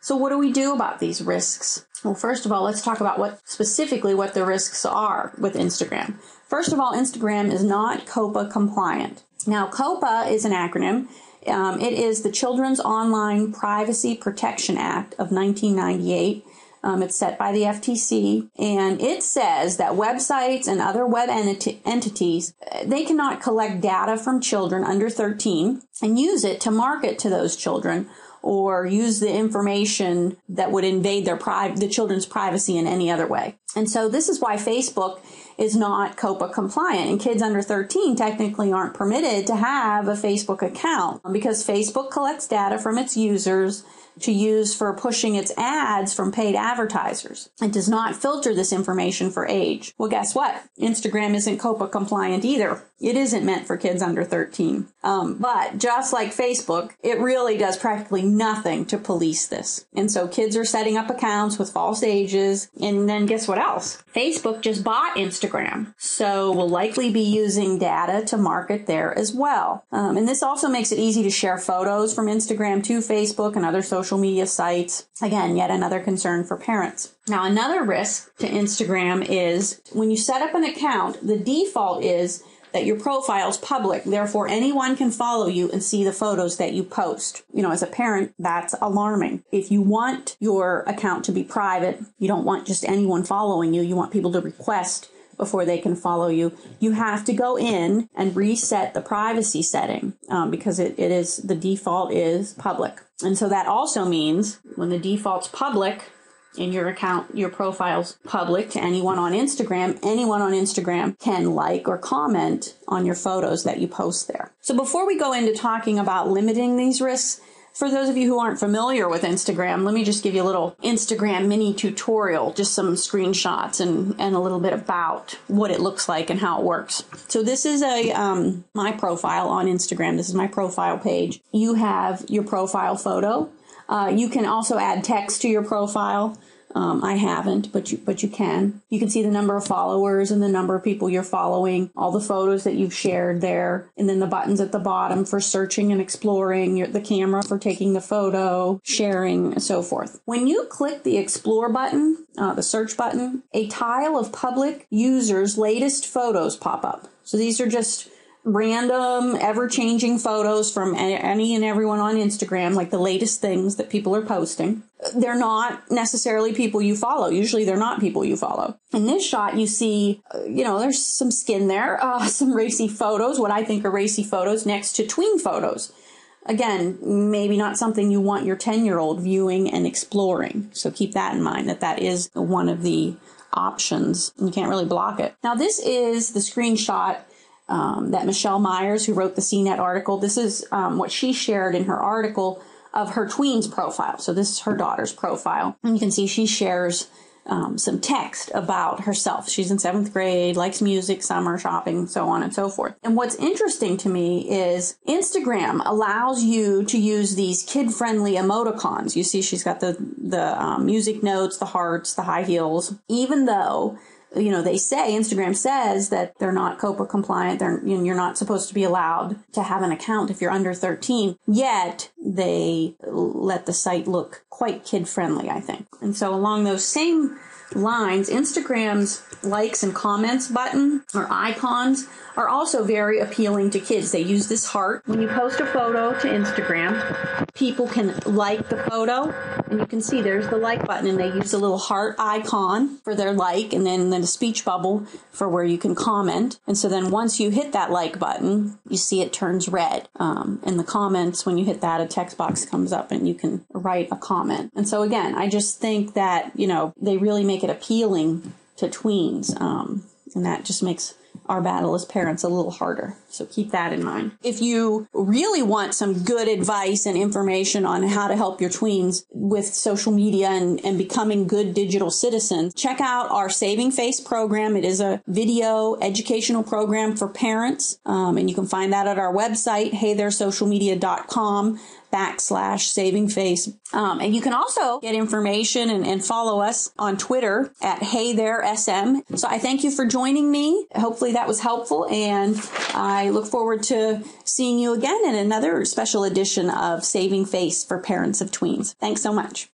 So what do we do about these risks? Well, first of all, let's talk about what the risks are with Instagram. First of all, Instagram is not COPPA compliant. Now, COPPA is an acronym. It is the Children's Online Privacy Protection Act of 1998. It's set by the FTC, and it says that websites and other web entities, they cannot collect data from children under 13 and use it to market to those children or use the information that would invade the children's privacy in any other way. And so this is why Facebook is not COPPA compliant, and kids under 13 technically aren't permitted to have a Facebook account because Facebook collects data from its users to use for pushing its ads from paid advertisers. It does not filter this information for age. Well, guess what? Instagram isn't COPPA compliant either. It isn't meant for kids under 13. But just like Facebook, it really does practically nothing to police this. And so kids are setting up accounts with false ages. And then guess what else? Facebook just bought Instagram. So we'll likely be using data to market there as well. And this also makes it easy to share photos from Instagram to Facebook and other social media sites. Again, yet another concern for parents. Now, another risk to Instagram is when you set up an account, the default is that your profile is public. Therefore, anyone can follow you and see the photos that you post. You know, as a parent, that's alarming. If you want your account to be private, you don't want just anyone following you. You want people to request before they can follow you. You have to go in and reset the privacy setting because the default is public. And so that also means when the default's public, in your account, your profile's public to anyone on Instagram can like or comment on your photos that you post there. So before we go into talking about limiting these risks, for those of you who aren't familiar with Instagram, let me just give you a little Instagram mini tutorial, just some screenshots and a little bit about what it looks like and how it works. So this is my profile on Instagram. This is my profile page. You have your profile photo. You can also add text to your profile. I haven't, but you can. You can see the number of followers and the number of people you're following, all the photos that you've shared there, and then the buttons at the bottom for searching and exploring, the camera for taking the photo, sharing, and so forth. When you click the explore button, the search button, a tile of public users' latest photos pop up. So these are just random, ever-changing photos from any and everyone on Instagram, like the latest things that people are posting. They're not necessarily people you follow. Usually they're not people you follow. In this shot, you see, there's some skin there, some racy photos, what I think are racy photos, next to tween photos. Again, maybe not something you want your 10-year-old viewing and exploring. So keep that in mind, that is one of the options. You can't really block it. Now, this is the screenshot that Michelle Myers, who wrote the CNET article, this is what she shared in her article of her tween's profile. So this is her daughter's profile. And you can see she shares some text about herself. She's in 7th grade, likes music, summer, shopping, so on and so forth. And what's interesting to me is Instagram allows you to use these kid-friendly emoticons. You see she's got the music notes, the hearts, the high heels, even though Instagram says that they're not COPPA compliant. You're not supposed to be allowed to have an account if you're under 13. Yet they let the site look quite kid friendly, I think. And so along those same lines, Instagram's likes and comments button or icons are also very appealing to kids. They use this heart. When you post a photo to Instagram, people can like the photo, and you can see there's the like button, and they use a little heart icon for their like, and then the speech bubble for where you can comment. And so then once you hit that like button, you see it turns red. In the comments, when you hit that, a text box comes up and you can write a comment. And so again, I just think that, they really make it appealing to tweens. And that just makes our battle as parents a little harder. So keep that in mind. If you really want some good advice and information on how to help your tweens with social media and becoming good digital citizens, check out our Saving Face program. It is a video educational program for parents. And you can find that at our website, heytheresocialmedia.com/savingface. And you can also get information and follow us on Twitter at heytheresm. So I thank you for joining me. Hopefully that was helpful, and I look forward to seeing you again in another special edition of Saving Face for parents of tweens. Thanks so much.